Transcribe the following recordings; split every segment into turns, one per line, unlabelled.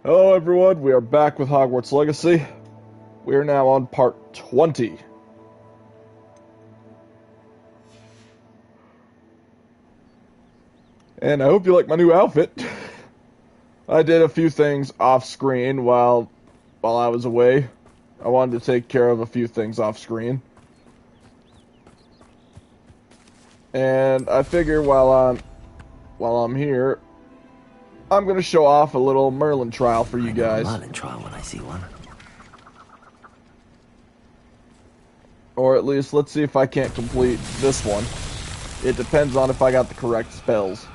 Hello everyone, we are back with Hogwarts Legacy. We are now on part 20. And I hope you like my new outfit. I did a few things off screen while I was away. I wanted to take care of a few things off screen. And I figure while I'm here, I'm gonna show off a little Merlin trial for you guys.
I know a Merlin trial when I see one.
Or at least, let's see if I can't complete this one. It depends on if I got the correct spells.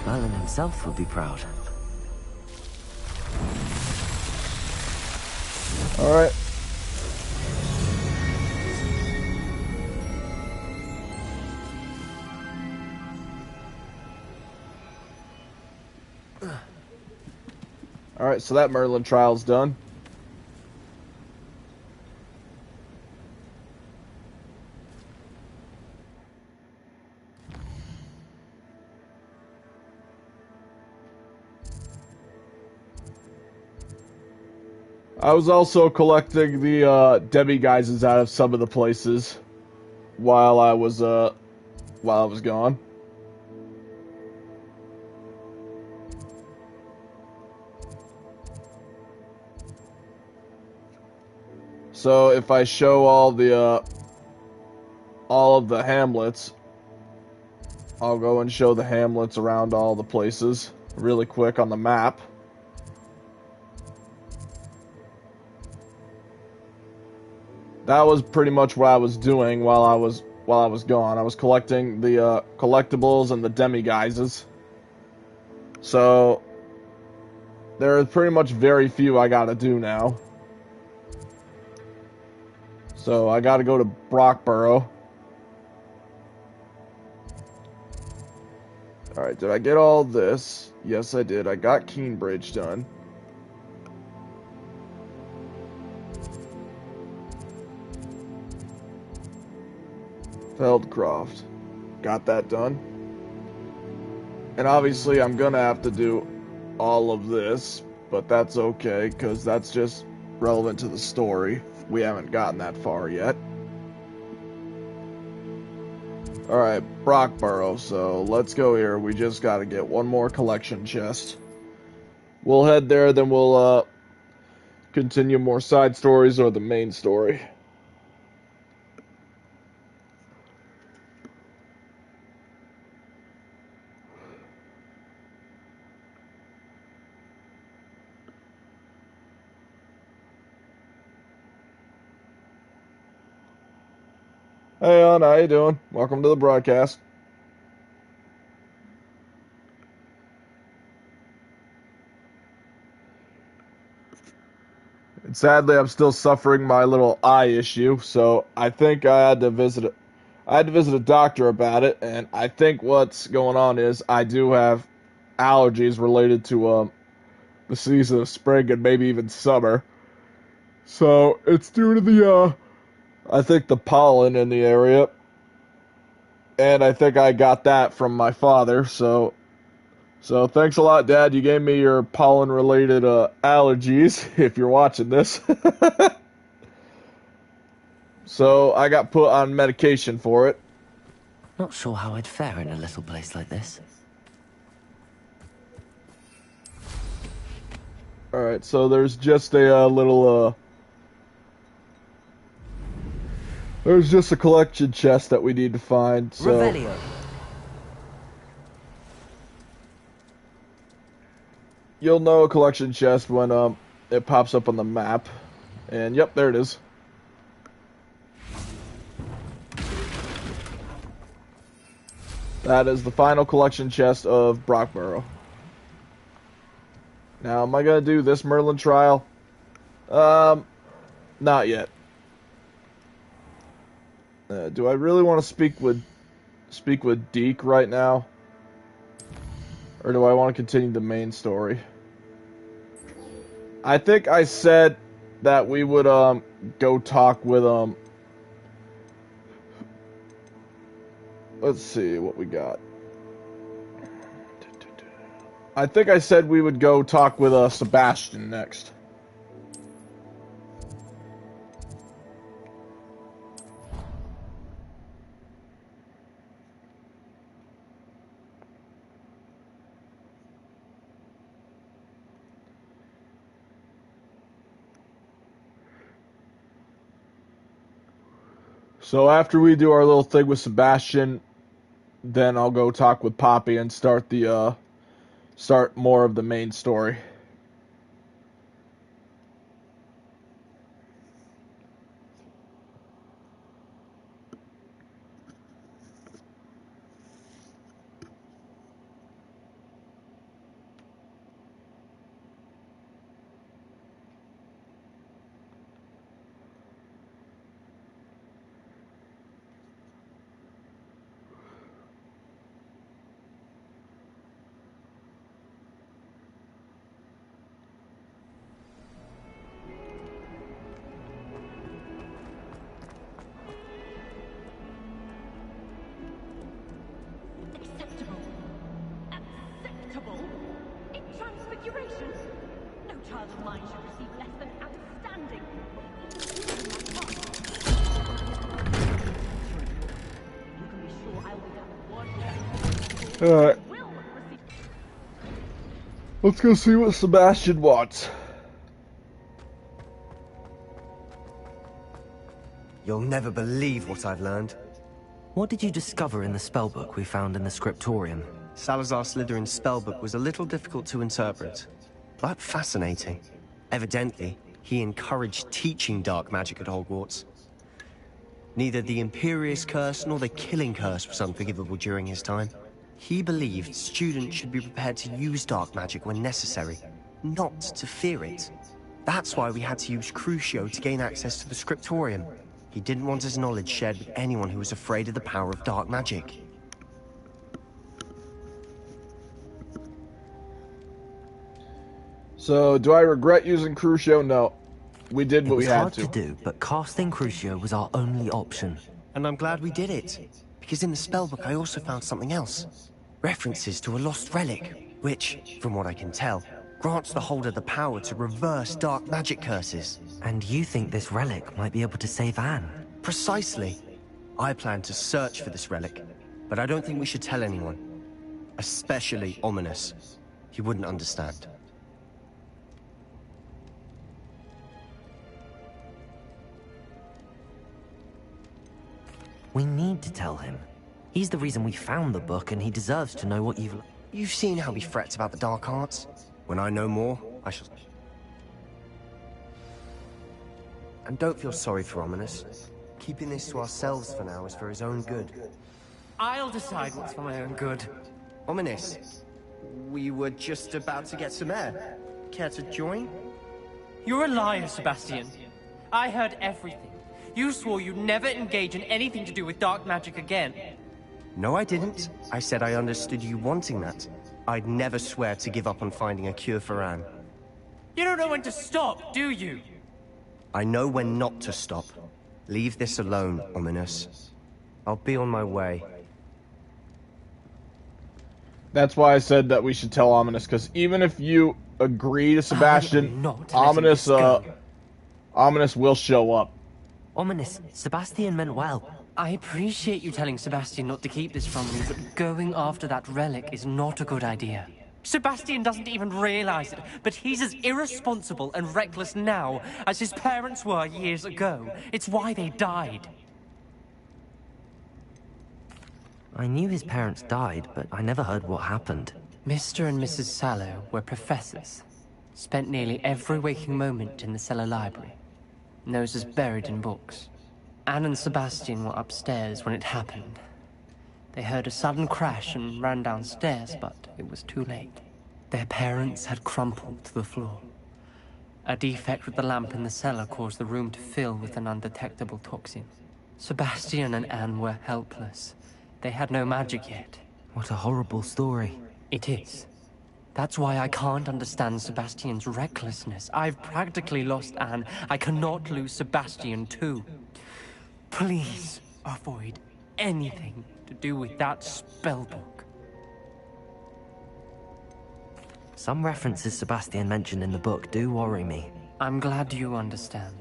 Merlin himself would be proud.
Alright. Alright, so that Merlin trial's done. I was also collecting the demi-guises out of some of the places while I was gone. So if I show all of the hamlets, I'll go and show the hamlets around all the places really quick on the map. That was pretty much what I was doing while I was gone. I was collecting the collectibles and the demi-guises. So there are pretty much very few I gotta do now. So I gotta go to Brockborough. Alright, did I get all this? Yes, I did. I got Keenbridge done. Feldcroft. Got that done. And obviously I'm gonna have to do all of this, but that's okay, because that's just relevant to the story. We haven't gotten that far yet. Alright, Brockborough, so let's go here. We just gotta get one more collection chest. We'll head there, then we'll continue more side stories or the main story. Hey, Anna, how you doing? Welcome to the broadcast. And sadly, I'm still suffering my little eye issue, so I think I had to visit a doctor about it, and I think what's going on is I do have allergies related to the season of spring and maybe even summer. So it's due to the I think the pollen in the area. And I think I got that from my father, so thanks a lot, Dad. You gave me your pollen-related allergies, if you're watching this. So I got put on medication for it.
Not sure how I'd fare in a little place like this.
Alright, so there's just a little there's just a collection chest that we need to find, so...
Revelio.
you'll know a collection chest when it pops up on the map. And yep, there it is. That is the final collection chest of Brockborough. Now, am I gonna do this Merlin trial? Not yet. Do I really want to speak with Deke right now? Or do I want to continue the main story? I think I said that we would go talk with let's see what we got. I think I said we would go talk with Sebastian next. So after we do our little thing with Sebastian, then I'll go talk with Poppy and start more of the main story. Alright. Let's go see what Sebastian wants.
You'll never believe what I've learned.
What did you discover in the spellbook we found in the scriptorium?
Salazar Slytherin's spellbook was a little difficult to interpret, but fascinating. Evidently, he encouraged teaching dark magic at Hogwarts. Neither the Imperious Curse nor the Killing Curse was unforgivable during his time. He believed students should be prepared to use dark magic when necessary, not to fear it. That's why we had to use Crucio to gain access to the scriptorium. He didn't want his knowledge shared with anyone who was afraid of the power of dark magic.
So, do I regret using Crucio? No. We did what we had to.
It was hard to do, but casting Crucio was our only option.
And I'm glad we did it, because in the spellbook I also found something else. References to a lost relic, which, from what I can tell, grants the holder the power to reverse dark magic curses.
And you think this relic might be able to save Anne?
Precisely. I plan to search for this relic, but I don't think we should tell anyone. Especially Ominous. He wouldn't understand.
We need to tell him. He's the reason we found the book, and he deserves to know what you've...
You've seen how he frets about the dark arts. When I know more, I shall... And don't feel sorry for Ominous. Keeping this to ourselves for now is for his own good.
I'll decide what's for my own good.
Ominous, we were just about to get some air. Care to join?
You're a liar, Sebastian. I heard everything. You swore you'd never engage in anything to do with dark magic again.
No, I didn't. I said I understood you wanting that. I'd never swear to give up on finding a cure for Anne.
You don't know when to stop, do you?
I know when not to stop. Leave this alone, Ominous. I'll be on my way.
That's why I said that we should tell Ominous, because even if you agree to Sebastian, Ominous will show up.
Ominous, Sebastian meant well.
I appreciate you telling Sebastian not to keep this from me, but going after that relic is not a good idea. Sebastian doesn't even realize it, but he's as irresponsible and reckless now as his parents were years ago. It's why they died.
I knew his parents died, but I never heard what happened.
Mr. and Mrs. Sallow were professors. Spent nearly every waking moment in the cellar library. Noses buried in books. Anne and Sebastian were upstairs when it happened. They heard a sudden crash and ran downstairs, but it was too late. Their parents had crumpled to the floor. A defect with the lamp in the cellar caused the room to fill with an undetectable toxin. Sebastian and Anne were helpless. They had no magic yet.
What a horrible story.
It is. That's why I can't understand Sebastian's recklessness. I've practically lost Anne. I cannot lose Sebastian too. Please avoid anything to do with that spellbook.
Some references Sebastian mentioned in the book do worry me.
I'm glad you understand.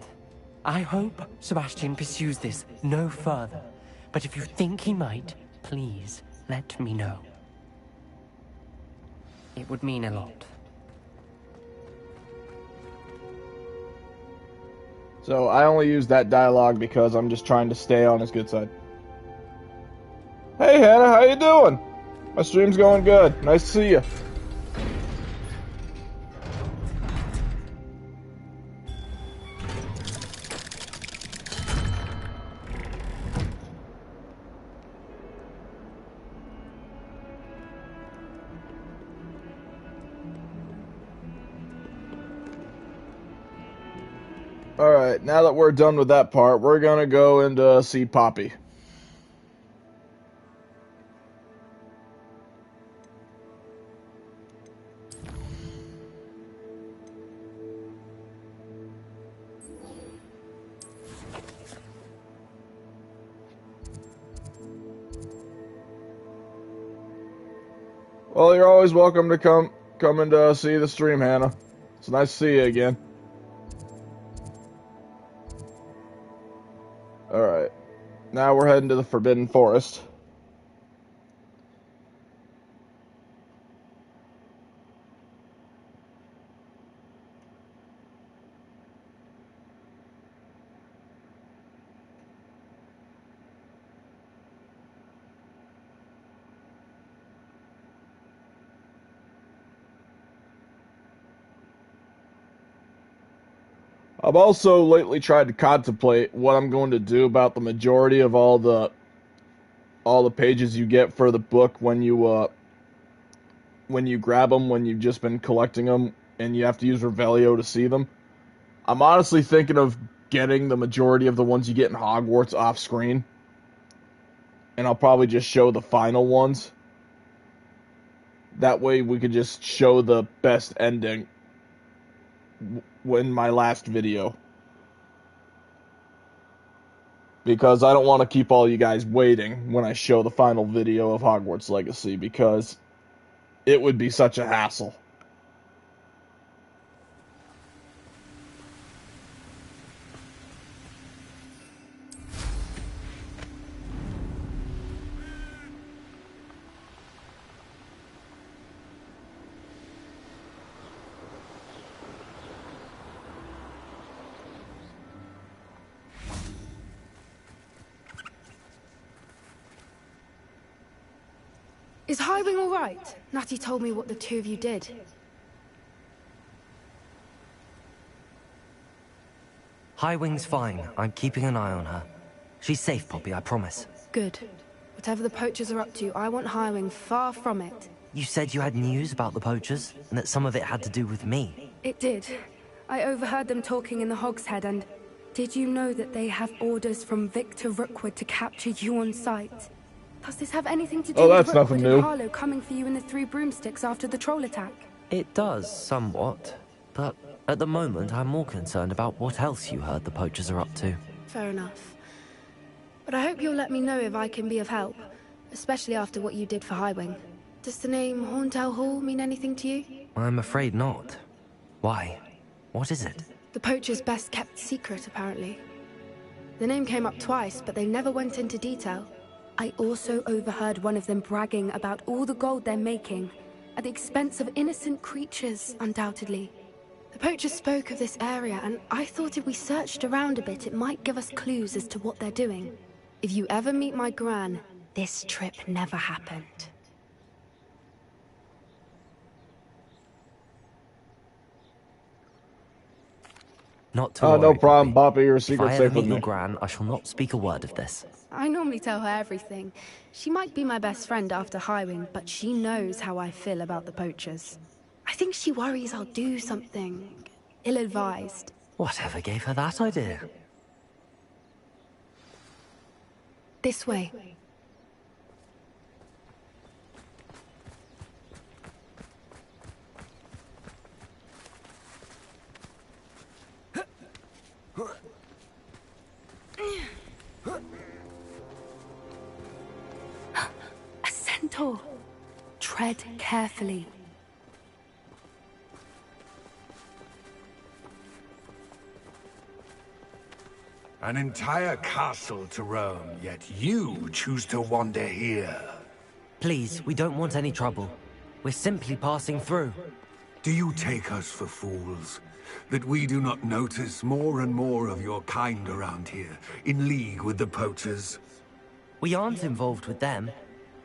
I hope Sebastian pursues this no further. But if you think he might, please let me know. It would mean a lot.
So I only use that dialogue because I'm just trying to stay on his good side. Hey Hannah, how you doing? My stream's going good. Nice to see you. Alright, now that we're done with that part, we're gonna go and see Poppy. Well, you're always welcome to come and see the stream, Hannah. It's nice to see you again. Alright. Now we're heading to the Forbidden Forest. I've also lately tried to contemplate what I'm going to do about the majority of all the pages you get for the book when you grab them, when you've just been collecting them and you have to use Revelio to see them. I'm honestly thinking of getting the majority of the ones you get in Hogwarts off screen. And I'll probably just show the final ones. That way we could just show the best ending in my last video. Because I don't want to keep all you guys waiting when I show the final video of Hogwarts Legacy, because it would be such a hassle.
Is Highwing all right? Natty told me what the two of you did.
Highwing's fine. I'm keeping an eye on her. She's safe, Poppy, I promise.
Good. Whatever the poachers are up to, I want Highwing far from it.
You said you had news about the poachers, and that some of it had to do with me.
It did. I overheard them talking in the Hogshead, and did you know that they have orders from Victor Rookwood to capture you on sight? Does this have anything to do with
that's
Rookwood
nothing
and
new.
Harlow coming for you in the Three Broomsticks after the troll attack?
It does, somewhat. But at the moment, I'm more concerned about what else you heard the poachers are up to.
Fair enough. But I hope you'll let me know if I can be of help, especially after what you did for Highwing. Does the name Horntail Hall mean anything to you?
I'm afraid not. Why? What is it?
The poacher's best kept secret, apparently. The name came up twice, but they never went into detail. I also overheard one of them bragging about all the gold they're making, at the expense of innocent creatures, undoubtedly. The poacher spoke of this area, and I thought if we searched around a bit, it might give us clues as to what they're doing. If you ever meet my Gran, this trip never happened.
Not to
Oh, no
worry,
problem,
Poppy.
Poppy. Your
If
secret's
I ever
safe with
meet your
me.
gran, I shall not speak a word of this.
I normally tell her everything. She might be my best friend after Highwing, but she knows how I feel about the poachers. I think she worries I'll do something ill-advised.
Whatever gave her that idea?
This way. A centaur. Tread carefully.
An entire castle to roam, yet you choose to wander here.
Please, we don't want any trouble. We're simply passing through.
Do you take us for fools? That we do not notice more and more of your kind around here, in league with the poachers?
We aren't involved with them.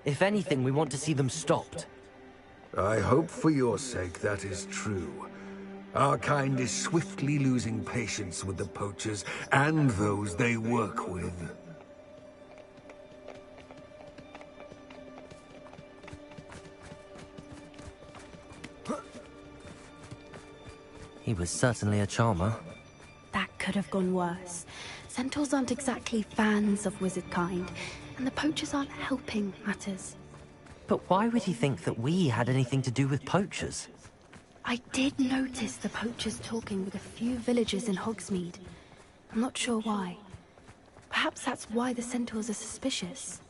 If anything, we want to see them stopped.
I hope for your sake that is true. Our kind is swiftly losing patience with the poachers and those they work with.
He was certainly a charmer.
That could have gone worse. Centaurs aren't exactly fans of wizard kind, and the poachers aren't helping matters.
But why would he think that we had anything to do with poachers?
I did notice the poachers talking with a few villagers in Hogsmeade. I'm not sure why. Perhaps that's why the centaurs are suspicious.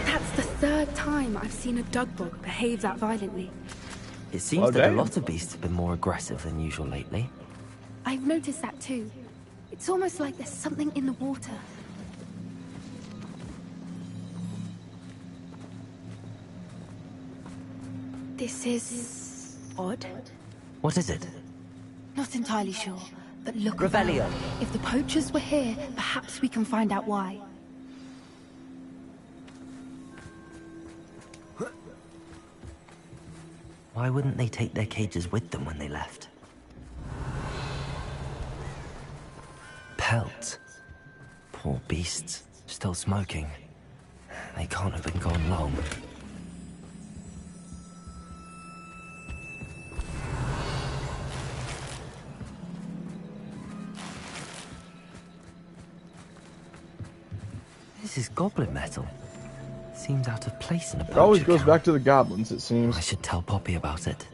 That's the third time I've seen a dugbog behave that violently.
It seems
Well,
that
damn.
a lot of beasts have been more aggressive than usual lately.
I've noticed that too. It's almost like there's something in the water. This is odd.
What is it?
Not entirely sure, but look
Revelio.
around. If the poachers were here, perhaps we can find out why.
Why wouldn't they take their cages with them when they left? Pelt. Poor beasts. Still smoking. They can't have been gone long. This is goblin metal. Seems out of place in a
It always
poacher
goes
camp.
back to the goblins, it seems.
I should tell Poppy about it.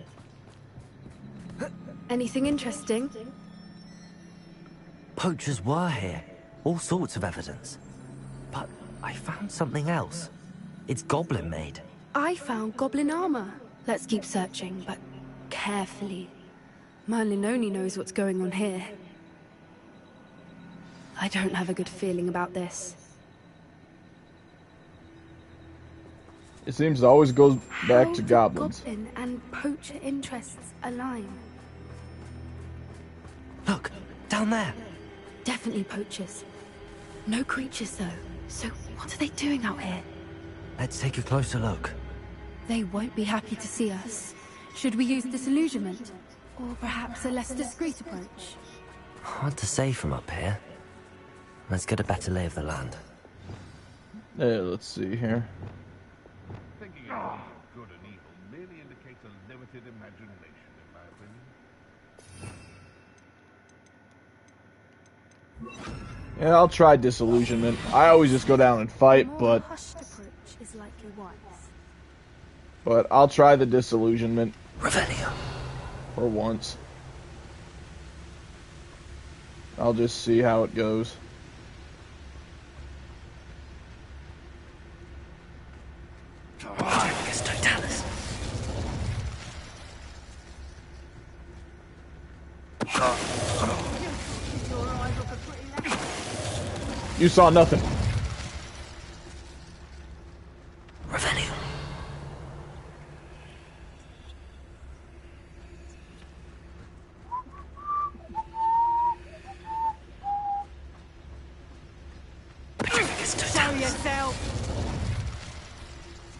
Anything interesting?
Poachers were here. All sorts of evidence. But I found something else. It's goblin made.
I found goblin armor. Let's keep searching, but carefully. Merlin only knows what's going on here. I don't have a good feeling about this.
It seems it always goes back
How
to
do
goblins.
goblin and poacher interests align?
Look, down there.
Definitely poachers. No creatures though. So what are they doing out here?
Let's take a closer look.
They won't be happy to see us. Should we use disillusionment? Or perhaps a less discreet approach?
Hard to say from up here. Let's get a better lay of the land.
Let's see here.
Thinking of good and evil merely indicates a limited imagination, in my opinion.
Yeah, I'll try disillusionment. I always just go down and fight,
More
but
hushed approach is likely wise.
I'll try the disillusionment
Revelio.
for once. I'll just see how it goes.
Drivicus totalis.
You saw nothing.
Revelio. Drivicus totalis.
yourself.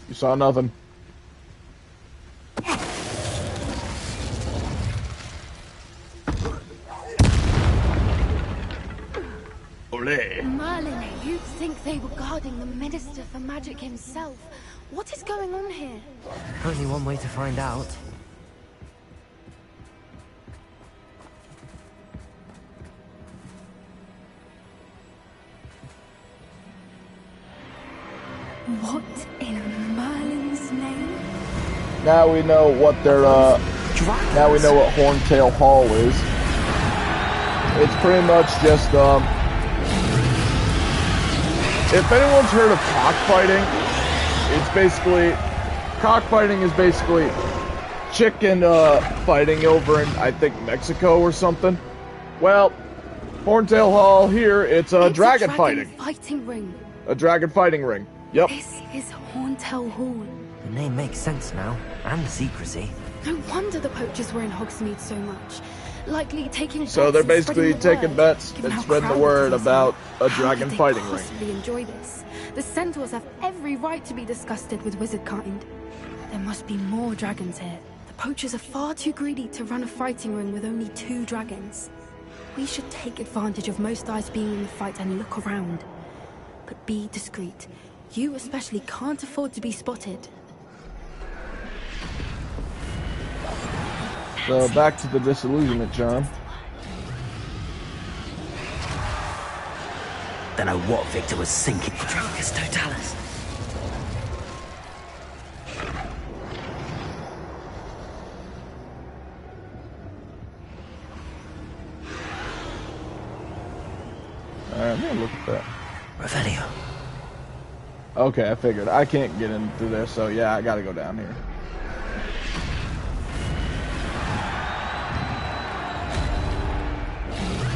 You saw nothing. Ole.
Merlin, you'd think they were guarding the Minister for Magic himself. What is going on here?
Only one way to find out.
What in Merlin's name?
Now we know what their now we know what Horntail Hall is. It's pretty much just if anyone's heard of cockfighting, it's basically cockfighting is basically chicken fighting over in I think Mexico or something. Well, Horntail Hall here, it's a dragon fighting
ring.
A dragon fighting ring. Yep.
This is Horntail Hall.
The name makes sense now, and the secrecy.
No wonder the poachers were in Hogsmeade so much. Likely taking bets.
So they're
and
basically
spreading the
taking
word,
bets
given
and
how
spreading the
crowded
word
it is
about a
now.
dragon
How
fighting
could they
ring.
possibly enjoy this? The centaurs have every right to be disgusted with wizard kind. There must be more dragons here. The poachers are far too greedy to run a fighting ring with only 2 dragons. We should take advantage of most eyes being in the fight and look around. But be discreet. You especially can't afford to be spotted.
So back to the disillusionment charm.
Don't know what Victor was thinking.
Dracus Totalis.
Alright, I'm gonna look at that.
Revelio.
Okay, I figured. I can't get in through there, so yeah, I gotta go down here.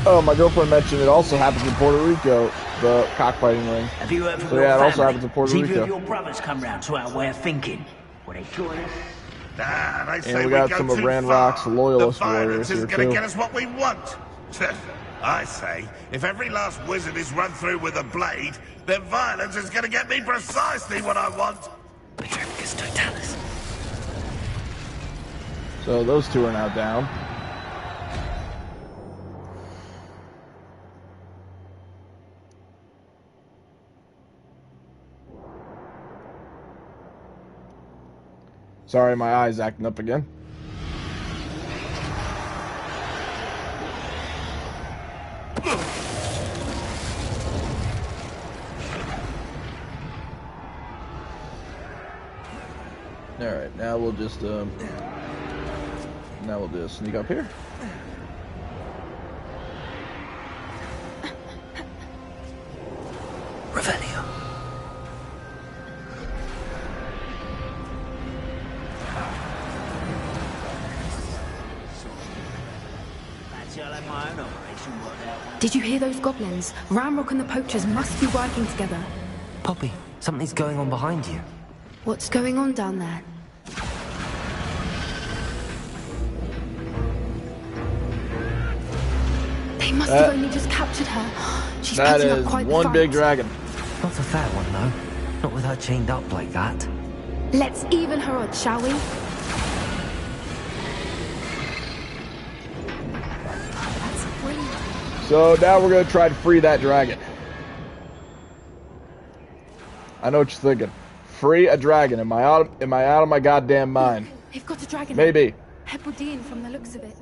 Oh, my girlfriend mentioned it also happens in Puerto Rico, the cockfighting ring.
Have you heard from
So
your
yeah, it also
family?
happens in Puerto
Has either
Rico.
of your brothers come round to our way of thinking? Will they join us?
Nah, they say
And we got
go
some of
too
Ran
far.
Rock's loyalist
the violence
warriors here
isn't gonna
too.
get us what we want. I say, if every last wizard is run through with a blade, then violence is gonna get me precisely what I want.
Dracus Totalis.
So those 2 are now down. Sorry, my eye's acting up again. Alright, now we'll just sneak up here.
Revelio.
Did you hear those goblins? Ramrock and the poachers must be working together.
Poppy, something's going on behind you.
What's going on down there? They must have only just captured her. She's
That
putting up
is
quite the
one
fight.
big dragon.
Not a fair one, though. Not with her chained up like that.
Let's even her odds, shall we? That's brilliant.
So now we're gonna try to free that dragon. I know what you're thinking. Free a dragon. Am I out of my goddamn mind?
They've got a dragon.
Maybe.
Hebridean from the looks of it.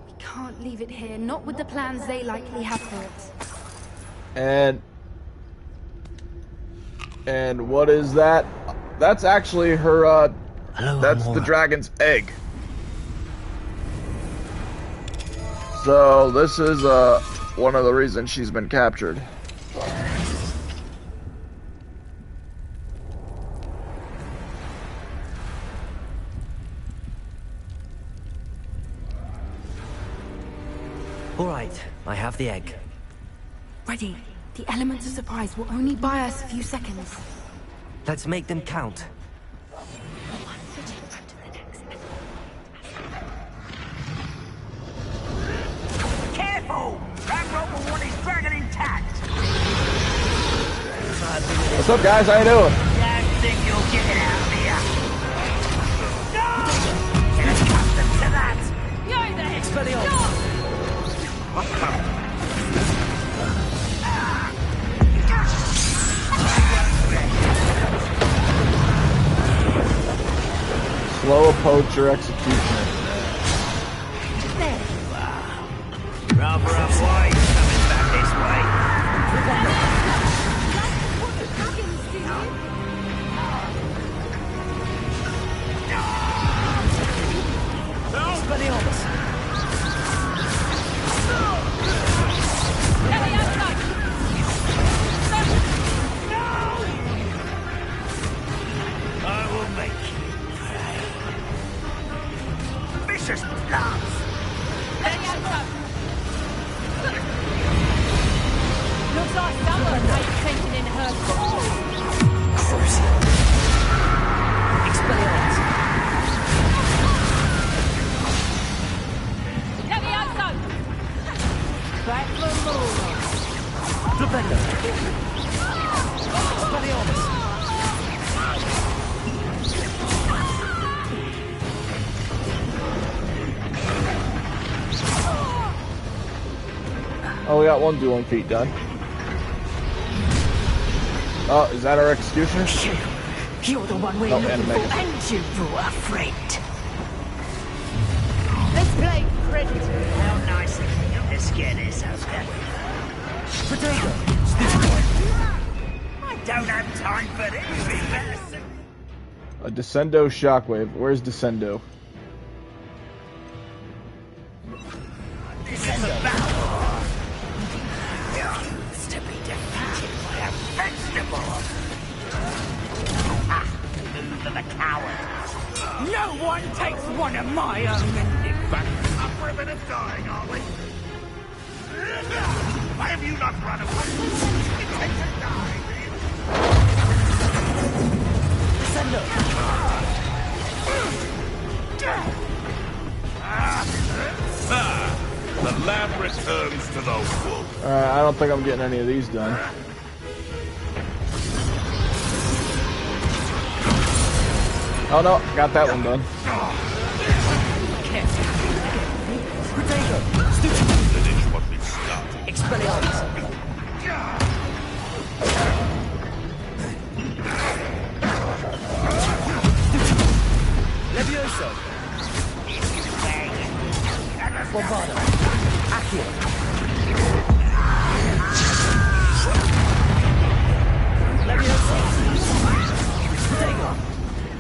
We can't leave it here, not with the plans they likely have for it.
And what is that? That's actually her
Hello,
that's
Amora.
the dragon's egg. So this is one of the reasons she's been captured.
All right, I have the egg.
Ready. The element of surprise will only buy us a few seconds.
Let's make them count.
Careful! Ramrock will want his dragon intact!
What's up, guys? How you doing?
I think you'll get out of here. No! Get accustomed to that. Yo there!
Expelliarmus!
Slow a poacher executioner.
Rather avoid coming back this way.
Expelliarmus!
I will make you pray. Vicious blast!
Looks like someone ain't taken in her soul.
Crucial. Expelliarmus!
Levioso! Back for more.
Flipendo! Expelliarmus!
Oh, we got one dueling feat done. Oh, is that our executioner?
You're the one we're
Oh,
looking
and
for,
Megan.
and you brought a friend.
Let's play Predator.
How nice of you to scare this husband.
Potato!
I don't have time for this. We better
A Descendo Shockwave. Where's Descendo?
This is a battle. You're to be defeated by a vegetable. Ah, move of the coward. No one takes one of my own. In fact, up for a bit of dying, aren't we? Why have you not run away? It takes a die.
Descendo!
The lamb returns to the wolf.
Alright, I don't think I'm getting any of these done. Oh no, got that one done.
Potato!
Finish what we've started.
Expelliarmus! Levioso! Bombarda! Accio! Levioso! Potato!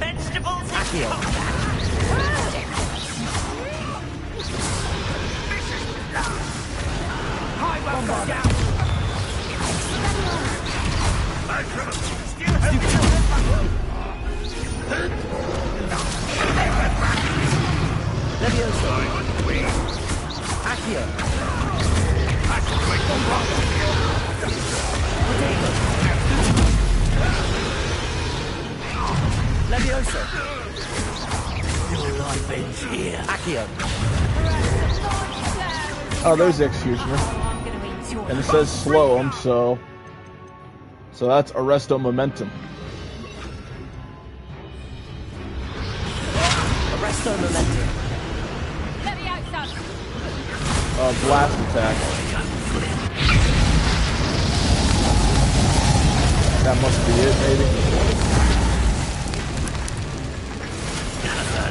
Vegetables.
Accio! Bombarda! Levioso! Accio! Potato! Levioso!
Your life ends here.
Accio!
Oh, there's the executioner. And it says slow him, so that's Arresto Momentum.
Arresto Momentum!
Levioso!
Blast attack. That must be it, maybe.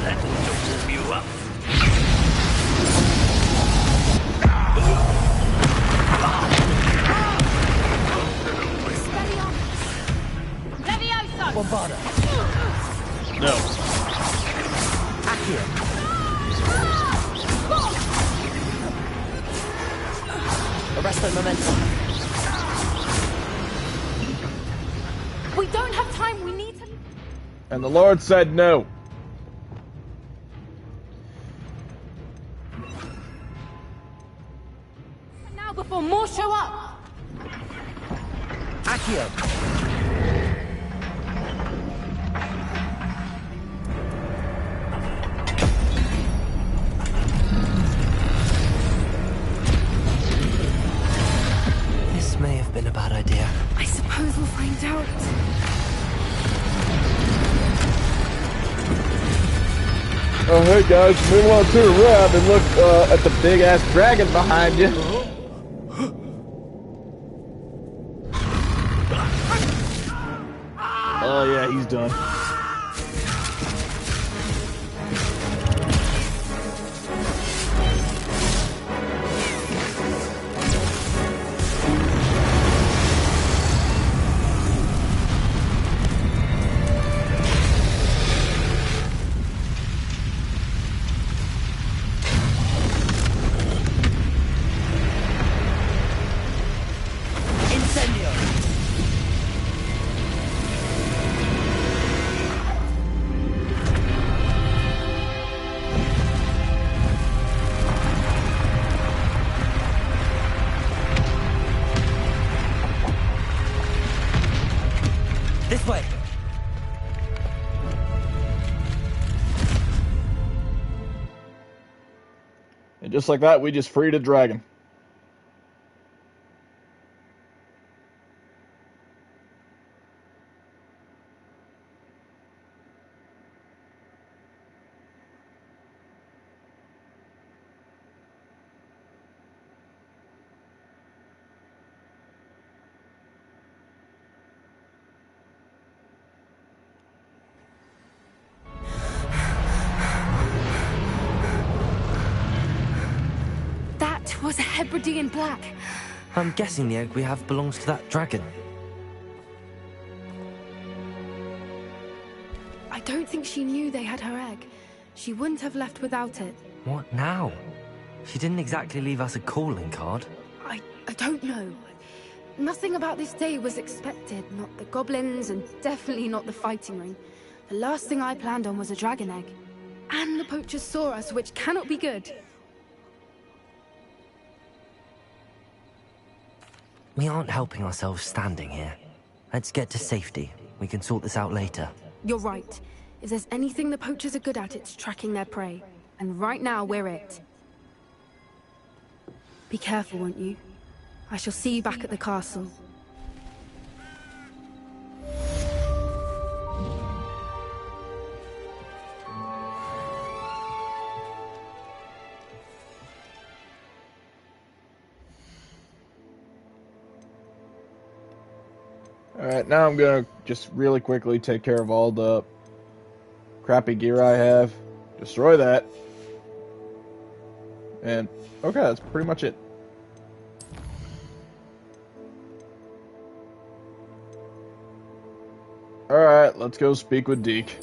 That will warm you up.
Levioso!
Bombarda!
No.
Accio! Arresto Momentum!
We don't have time, we need to...
And the Lord said no.
Now before more show up!
Accio! This may have been a bad idea.
I suppose we'll find out.
Oh, hey guys, move on to the around and look at the big ass dragon behind you. Oh yeah, he's done.
This way.
And just like that, we just freed a dragon.
That was a Hebridean black.
I'm guessing the egg we have belongs to that dragon.
I don't think she knew they had her egg. She wouldn't have left without it.
What now? She didn't exactly leave us a calling card.
I don't know. Nothing about this day was expected. Not the goblins, and definitely not the fighting ring. The last thing I planned on was a dragon egg. And the poachers saw us, which cannot be good.
We aren't helping ourselves standing here. Let's get to safety. We can sort this out later.
You're right. If there's anything the poachers are good at, it's tracking their prey. And right now, we're it. Be careful, won't you? I shall see you back at the castle.
Alright, now I'm gonna just really quickly take care of all the crappy gear I have. Destroy that. And, okay, that's pretty much it. Alright, let's go speak with Deke.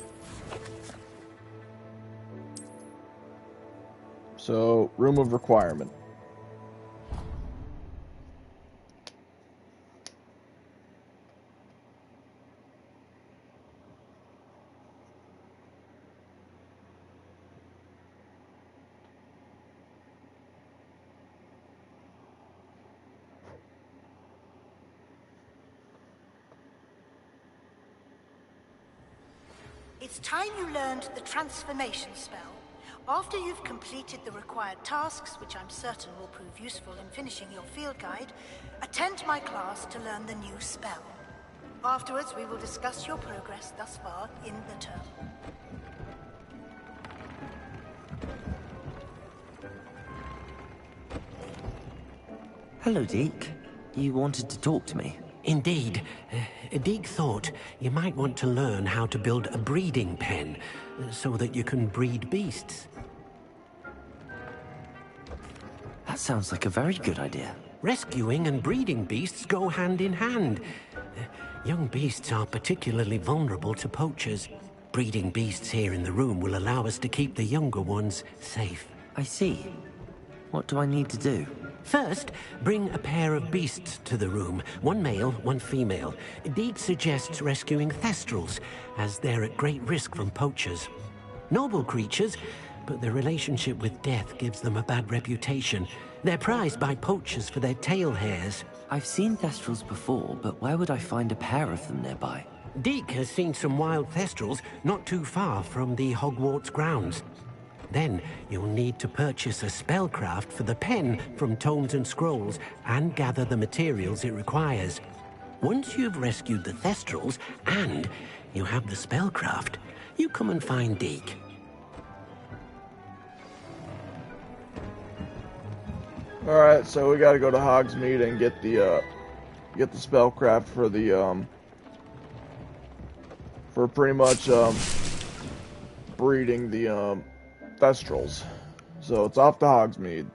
So, room of requirement.
It's time you learned the transformation spell. After you've completed the required tasks, which I'm certain will prove useful in finishing your field guide, attend my class to learn the new spell. Afterwards, we will discuss your progress thus far in the term.
Hello, Deke. You wanted to talk to me?
Indeed. Deke thought you might want to learn how to build a breeding pen so that you can breed beasts.
That sounds like a very good idea.
Rescuing and breeding beasts go hand in hand. Young beasts are particularly vulnerable to poachers. Breeding beasts here in the room will allow us to keep the younger ones safe.
I see. What do I need to do?
First, bring a pair of beasts to the room. One male, one female. Deke suggests rescuing thestrals, as they're at great risk from poachers. Noble creatures, but their relationship with death gives them a bad reputation. They're prized by poachers for their tail hairs.
I've seen thestrals before, but where would I find a pair of them nearby?
Deke has seen some wild thestrals not too far from the Hogwarts grounds. Then you'll need to purchase a spellcraft for the pen from Tomes and Scrolls and gather the materials it requires. Once you've rescued the thestrals and you have the spellcraft, you come and find Deke.
Alright, so we gotta go to Hogsmeade and get the spellcraft for the, for pretty much, breeding the, Thestrals. So it's off to Hogsmeade.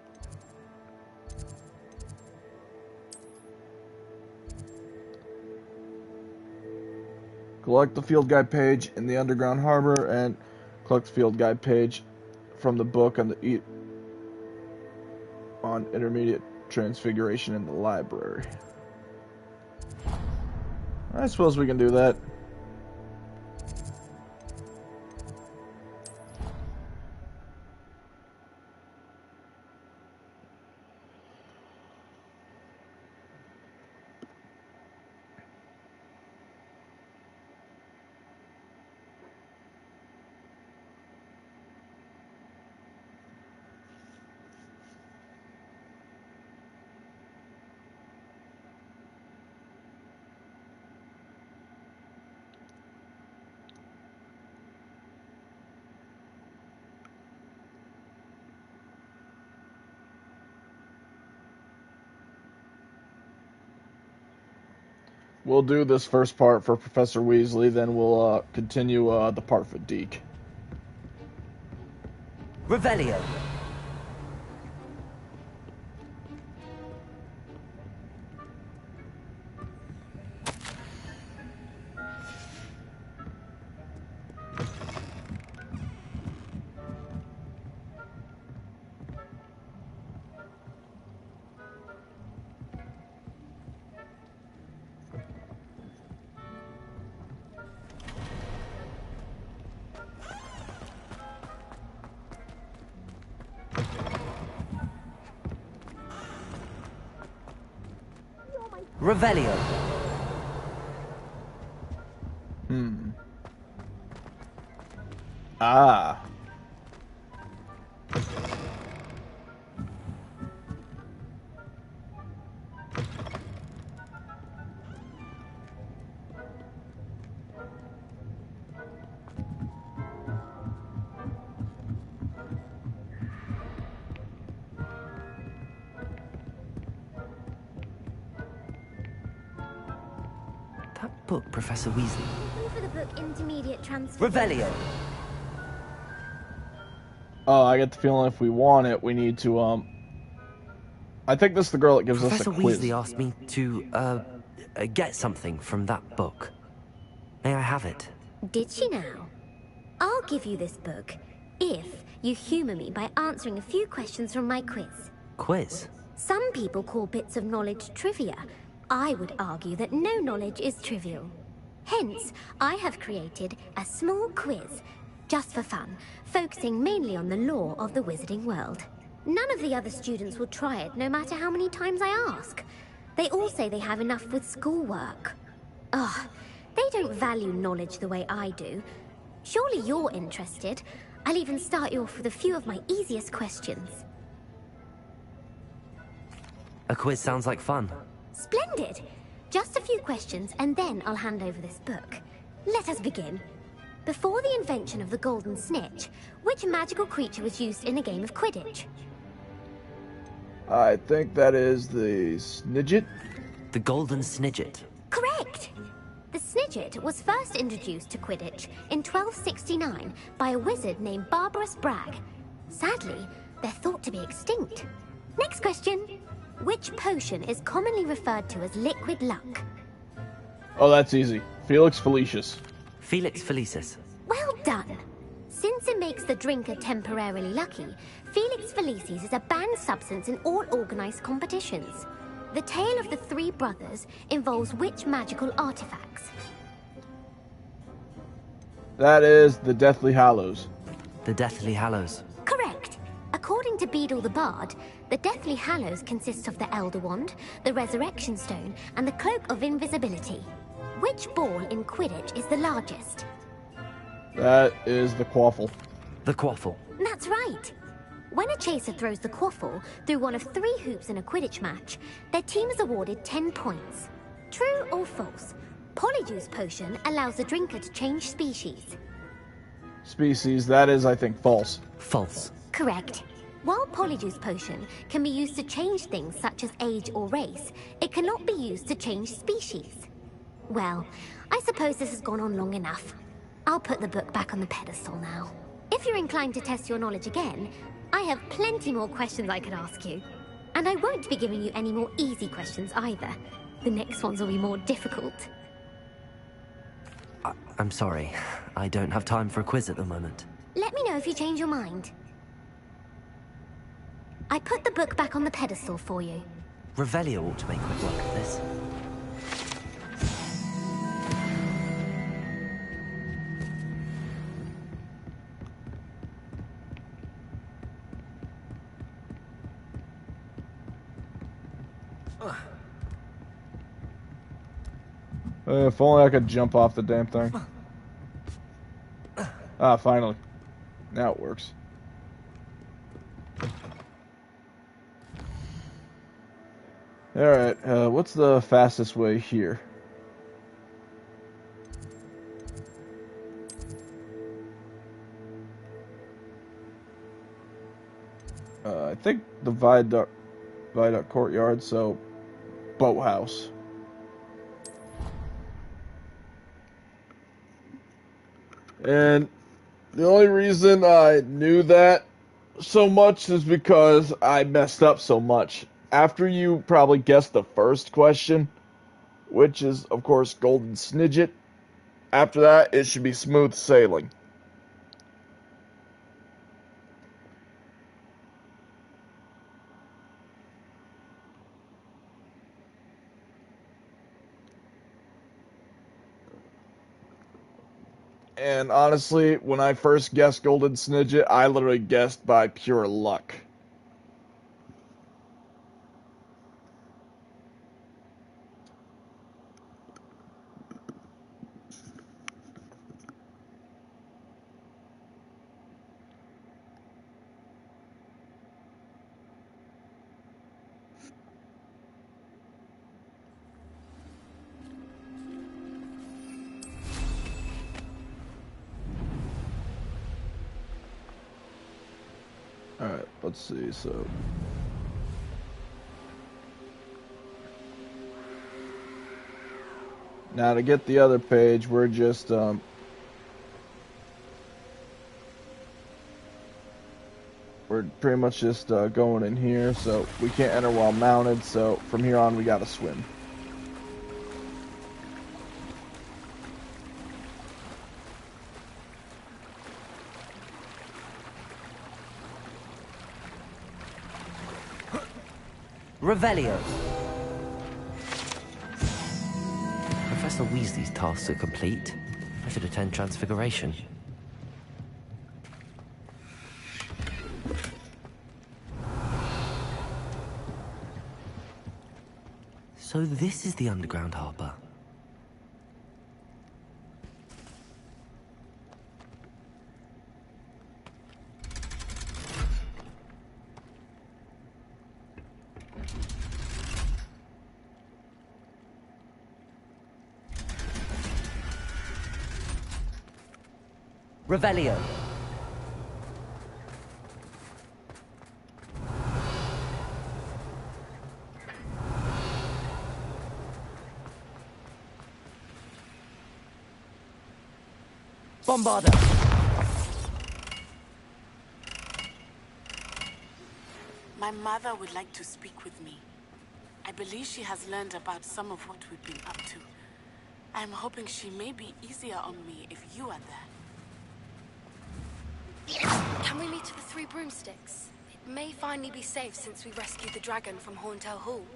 Collect the field guide page in the underground harbor and collect the field guide page from the book on the on intermediate transfiguration in the library. I suppose we can do that. We'll do this first part for Professor Weasley, then we'll continue the part for Deke.
Revelio. Revelio.
Ah.
That book, Professor Weasley.
For the book Intermediate Transfer.
Revelio.
Oh, I get the feeling if we want it, we need to, I think this is the girl that gives
Professor
us a quiz.
Weasley asked me to, get something from that book. May I have it?
Did she now? I'll give you this book if you humor me by answering a few questions from my quiz.
Quiz?
Some people call bits of knowledge trivia. I would argue that no knowledge is trivial. Hence, I have created a small quiz, just for fun, focusing mainly on the lore of the wizarding world. None of the other students will try it, no matter how many times I ask. They all say they have enough with schoolwork. Ugh, they don't value knowledge the way I do. Surely you're interested. I'll even start you off with a few of my easiest questions.
A quiz sounds like fun.
Splendid! Just a few questions, and then I'll hand over this book. Let us begin. Before the invention of the golden snitch, which magical creature was used in a game of Quidditch?
I think that is the Snidget.
The golden snidget.
Correct! The Snidget was first introduced to Quidditch in 1269 by a wizard named Barbarous Bragg. Sadly, they're thought to be extinct. Next question. Which potion is commonly referred to as liquid luck?
Oh, that's easy. Felix Felicis.
Felix Felicis.
Well done! Since it makes the drinker temporarily lucky, Felix Felicis is a banned substance in all organized competitions. The tale of the three brothers involves which magical artifacts?
That is the Deathly Hallows.
The Deathly Hallows.
Correct! According to Beedle the Bard, the Deathly Hallows consists of the Elder Wand, the Resurrection Stone, and the Cloak of Invisibility. Which ball in Quidditch is the largest?
That is the Quaffle.
The Quaffle.
That's right! When a chaser throws the Quaffle through one of 3 hoops in a Quidditch match, their team is awarded 10 points. True or false? Polyjuice Potion allows the drinker to change species.
Species, that is, I think, false.
False.
Correct. While Polyjuice Potion can be used to change things such as age or race, it cannot be used to change species. Well, I suppose this has gone on long enough. I'll put the book back on the pedestal now. If you're inclined to test your knowledge again, I have plenty more questions I could ask you. And I won't be giving you any more easy questions either. The next ones will be more difficult.
I'm sorry. I don't have time for a quiz at the moment.
Let me know if you change your mind. I put the book back on the pedestal for you.
Revelio ought to make quick work of this.
If only I could jump off the damn thing. Ah, finally. Now it works. Alright, what's the fastest way here? I think the Viaduct Courtyard, so boathouse. And the only reason I knew that so much is because I messed up so much. After you probably guessed the first question, which is, of course, Golden Snidget, after that, it should be smooth sailing. And honestly, when I first guessed Golden Snidget, I literally guessed by pure luck. Alright, let's see, so... Now to get the other page, we're just, we're pretty much just going in here, so we can't enter while mounted, so from here on we gotta swim.
Revelio. Professor Weasley's tasks are complete. I should attend Transfiguration. So this is the underground harbour. Revelio. Bombarda.
My mother would like to speak with me. I believe she has learned about some of what we've been up to. I'm hoping she may be easier on me if you are there.
Can we meet at the Three Broomsticks? It may finally be safe since we rescued the dragon from Horntail Hall.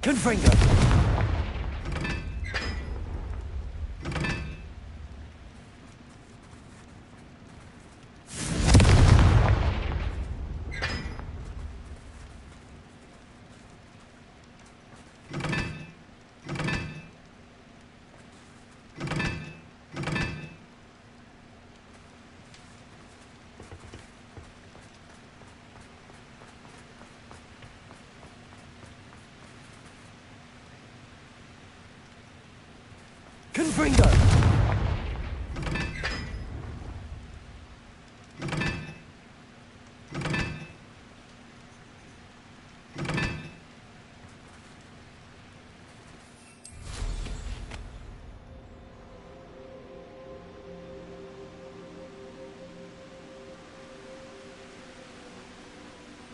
Confringo. Confringo.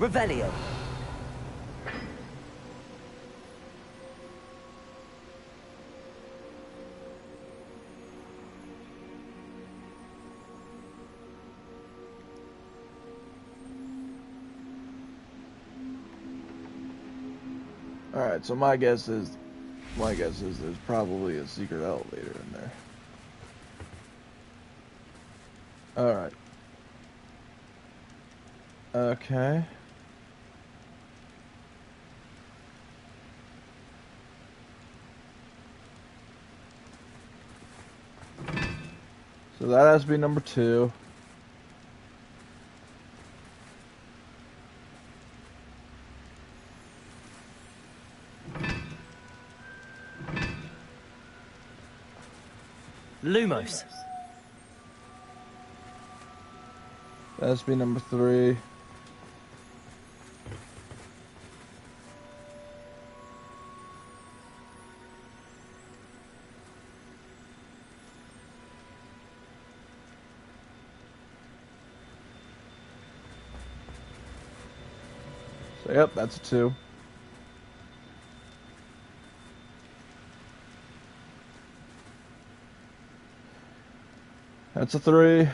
Revelio.
Alright, so my guess is there's probably a secret elevator in there. Alright. Okay. So that has to be number 2.
Lumos.
That has to be number 3. So yep, that's a 2. That's a 3.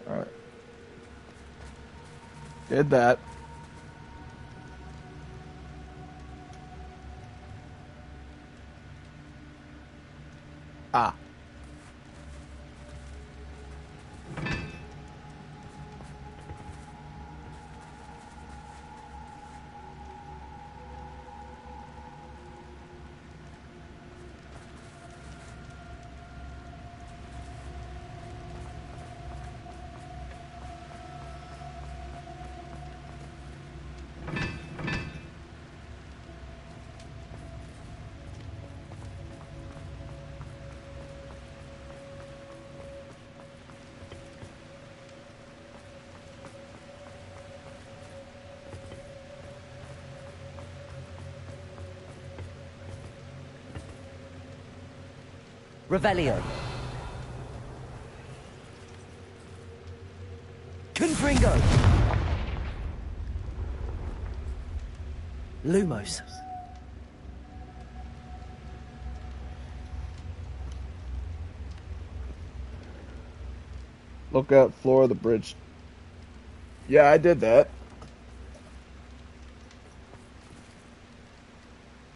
Alright. Did that. Ah.
Revelio. Confringo. Lumos.
Look out, floor of the bridge. Yeah, I did that.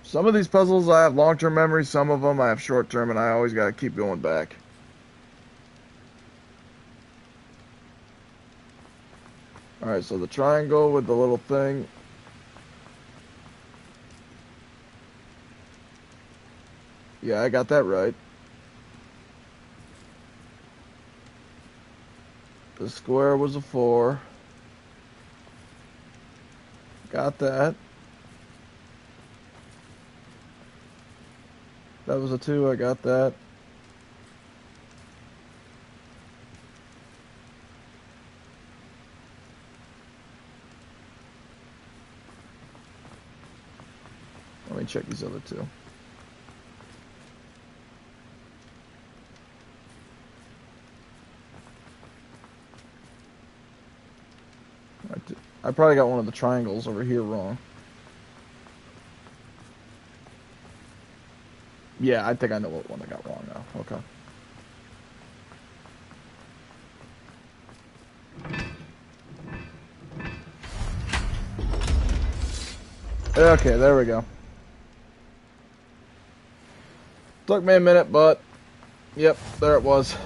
Some of these puzzles I have long-term memory, some of them I have short-term, and I always gotta keep going back. Alright, so the triangle with the little thing. Yeah, I got that right. The square was a 4. Got that. That was a 2, I got that. Let me check these other 2. I probably got one of the triangles over here wrong. Yeah, I think I know what one I got wrong now. Okay. Okay, there we go. Took me a minute, but yep, there it was.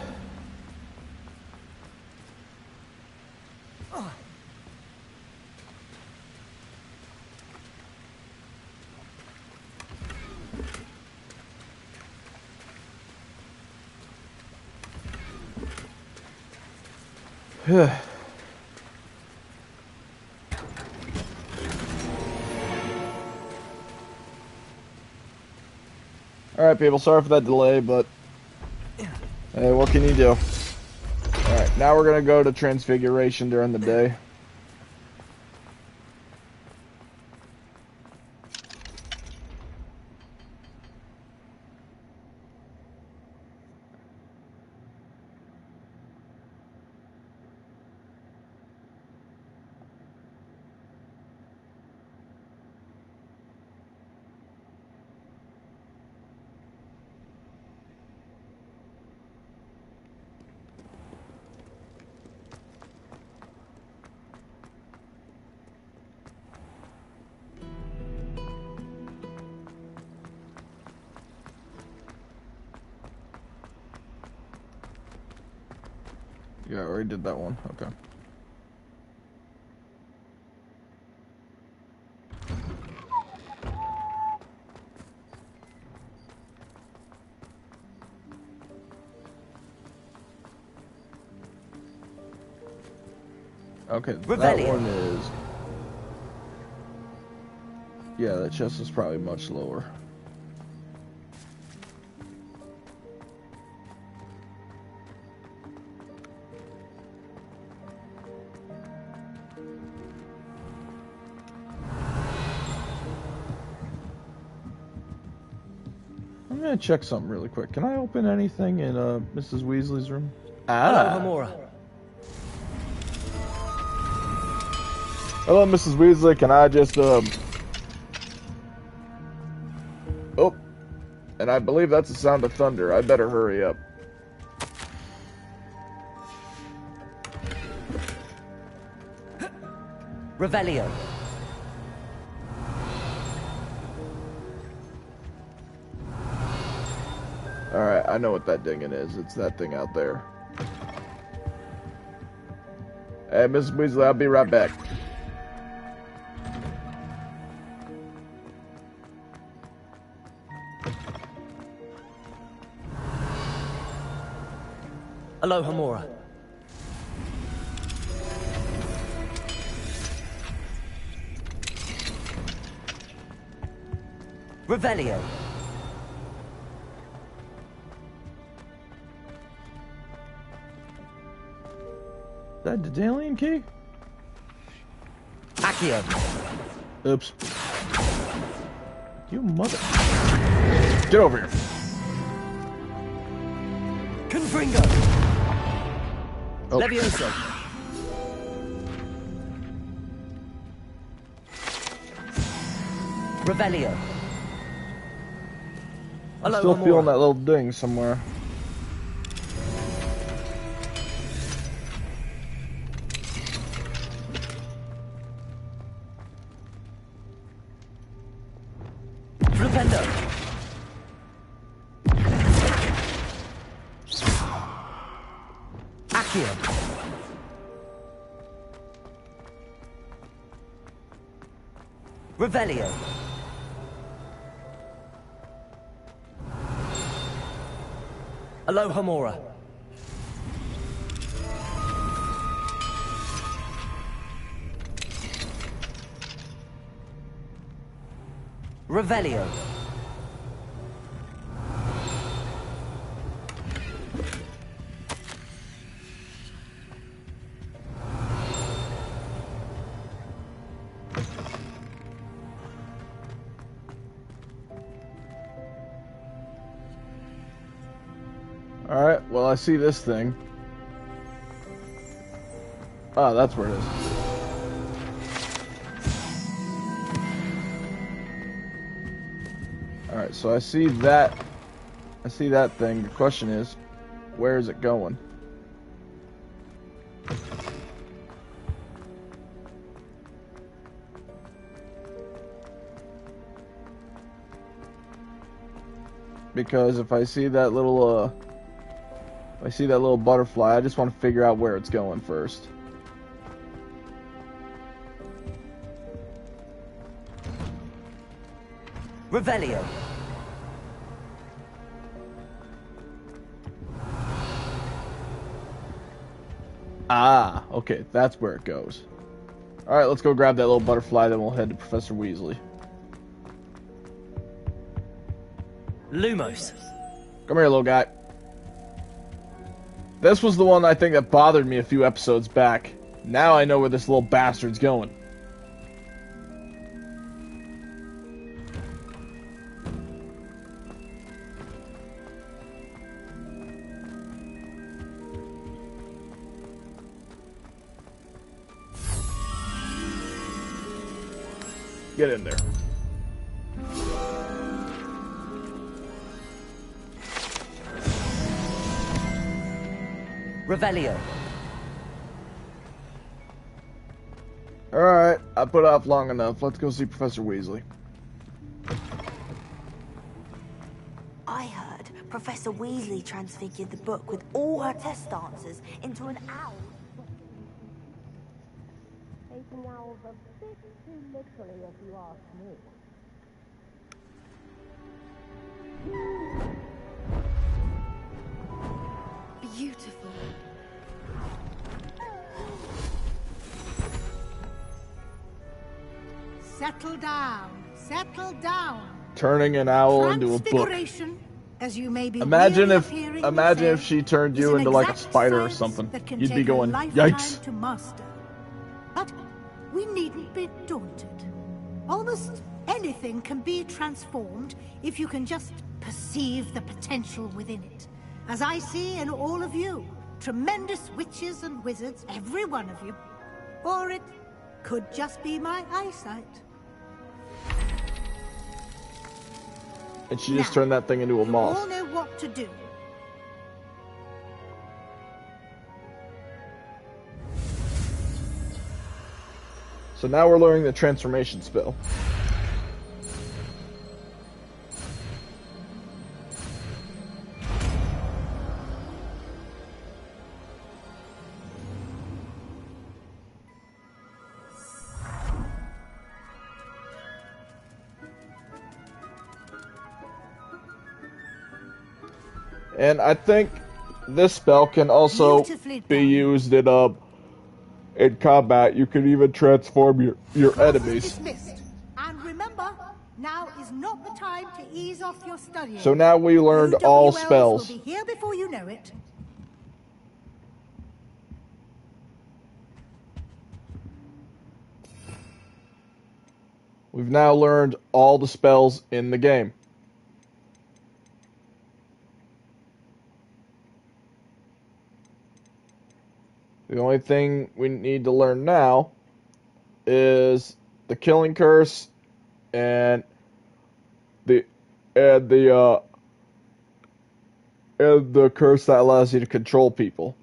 Alright, people, sorry for that delay, but hey, what can you do? Alright, now we're gonna go to Transfiguration during the day. Yeah, I already did that one. Okay. Okay, that one is... Yeah, that chest is probably much lower. I'm gonna check something really quick. Can I open anything in Mrs. Weasley's room?
Hello, Hamura.
Hello, Mrs. Weasley. Can I just Oh, and I believe that's the sound of thunder. I better hurry up.
Revelio.
Alright, I know what that dinging is. It's that thing out there. Hey, Mrs. Weasley, I'll be right back.
Hello, Hamura. Revelio.
Is that the Daedalian key?
Accio.
Oops. You mother... Get over here.
Confringo.
Oh.
Levioso. Revelio.
I'm still feeling that little ding somewhere.
Flupendo. Accio. Revelio. Alohomora. Revelio.
Alright, well, I see this thing. Ah, that's where it is. Alright, so I see that. I see that thing. The question is, where is it going? Because if I see that little, if I see that little butterfly, I just want to figure out where it's going first.
Revelio.
Ah, okay, that's where it goes. Alright, let's go grab that little butterfly, then we'll head to Professor Weasley.
Lumos.
Come here, little guy. This was the one I think that bothered me a few episodes back. Now I know where this little bastard's going. Get in there.
Revelio.
Alright, I put off long enough. Let's go see Professor Weasley.
I heard Professor Weasley transfigured the book with all her test answers into an owl. Taking owls a bit too literally, if you ask me.
Beautiful.
Settle down. Settle down.
Turning an owl into a book.
Transfiguration, as you may be
Imagine
weary
if
of hearing me
imagine
say,
if she turned
is
you
an
into like a
exact
spider or
science
something.
that can
You'd be
take a
going,
lifetime
yikes.
to master. But we needn't be daunted. Almost anything can be transformed if you can just perceive the potential within it. As I see in all of you, tremendous witches and wizards, every one of you. Or it could just be my eyesight.
And she just turned that thing into a
You
moth.
all know what to do.
So now we're learning the transformation spell. And I think this spell can also be used in combat. You can even transform your enemies.
Dismissed. And remember, now is not the time to ease off your studying.
So now we learned all
OWLs
spells.
will be here before you know it.
We've now learned all the spells in the game. The only thing we need to learn now is the Killing Curse and the curse that allows you to control people.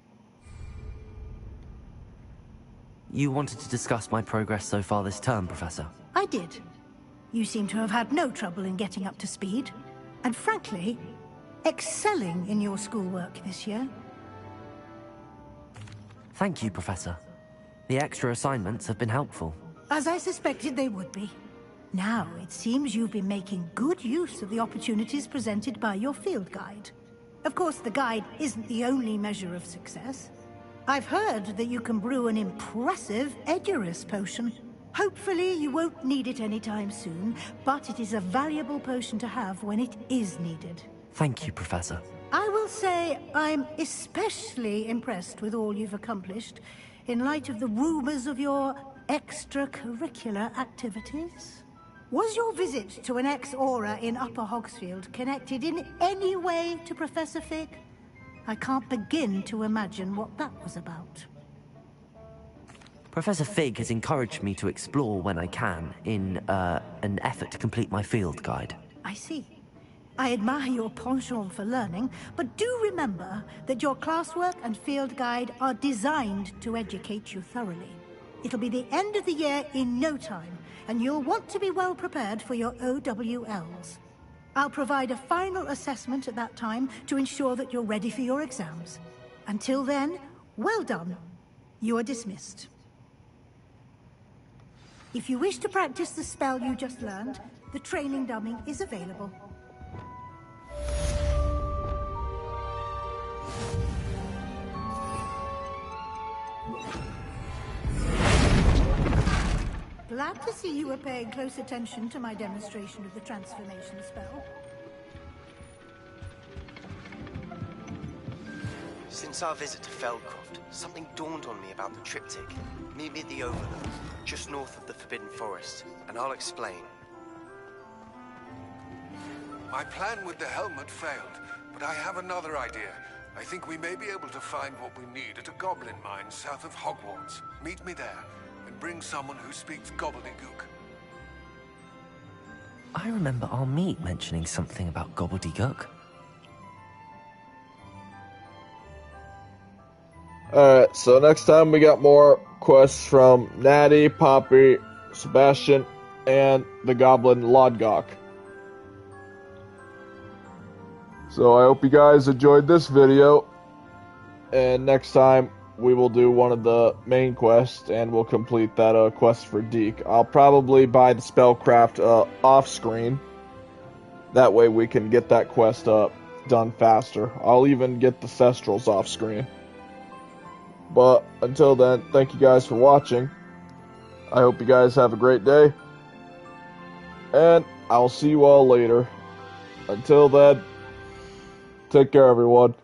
You wanted to discuss my progress so far this term, Professor.
I did. You seem to have had no trouble in getting up to speed. And frankly, excelling in your schoolwork this year.
Thank you, Professor. The extra assignments have been helpful.
As I suspected they would be. Now, it seems you've been making good use of the opportunities presented by your field guide. Of course, the guide isn't the only measure of success. I've heard that you can brew an impressive Edurus potion. Hopefully, you won't need it anytime soon, but it is a valuable potion to have when it is needed.
Thank you, Professor.
I will say I'm especially impressed with all you've accomplished in light of the rumors of your extracurricular activities. Was your visit to an ex-aura in Upper Hogsfield connected in any way to Professor Fig? I can't begin to imagine what that was about.
Professor Fig has encouraged me to explore when I can in an effort to complete my field guide.
I see. I admire your penchant for learning, but do remember that your classwork and field guide are designed to educate you thoroughly. It'll be the end of the year in no time, and you'll want to be well prepared for your OWLs. I'll provide a final assessment at that time to ensure that you're ready for your exams. Until then, well done. You are dismissed. If you wish to practice the spell you just learned, the training dummy is available. Glad to see you were paying close attention to my demonstration of the transformation spell.
Since our visit to Feldcroft, something dawned on me about the triptych. Meet me at the Overlook, just north of the Forbidden Forest, and I'll explain.
My plan with the helmet failed, but I have another idea. I think we may be able to find what we need at a goblin mine south of Hogwarts. Meet me there, and bring someone who speaks gobbledygook.
I remember our meet mentioning something about gobbledygook.
Alright, so next time we got more quests from Natty, Poppy, Sebastian, and the Goblin Lodgok. So I hope you guys enjoyed this video, and next time we will do one of the main quests, and we'll complete that quest for Deke. I'll probably buy the Spellcraft off-screen. That way we can get that quest done faster. I'll even get the Thestrals off-screen. But until then, thank you guys for watching. I hope you guys have a great day. And I'll see you all later. Until then, take care, everyone.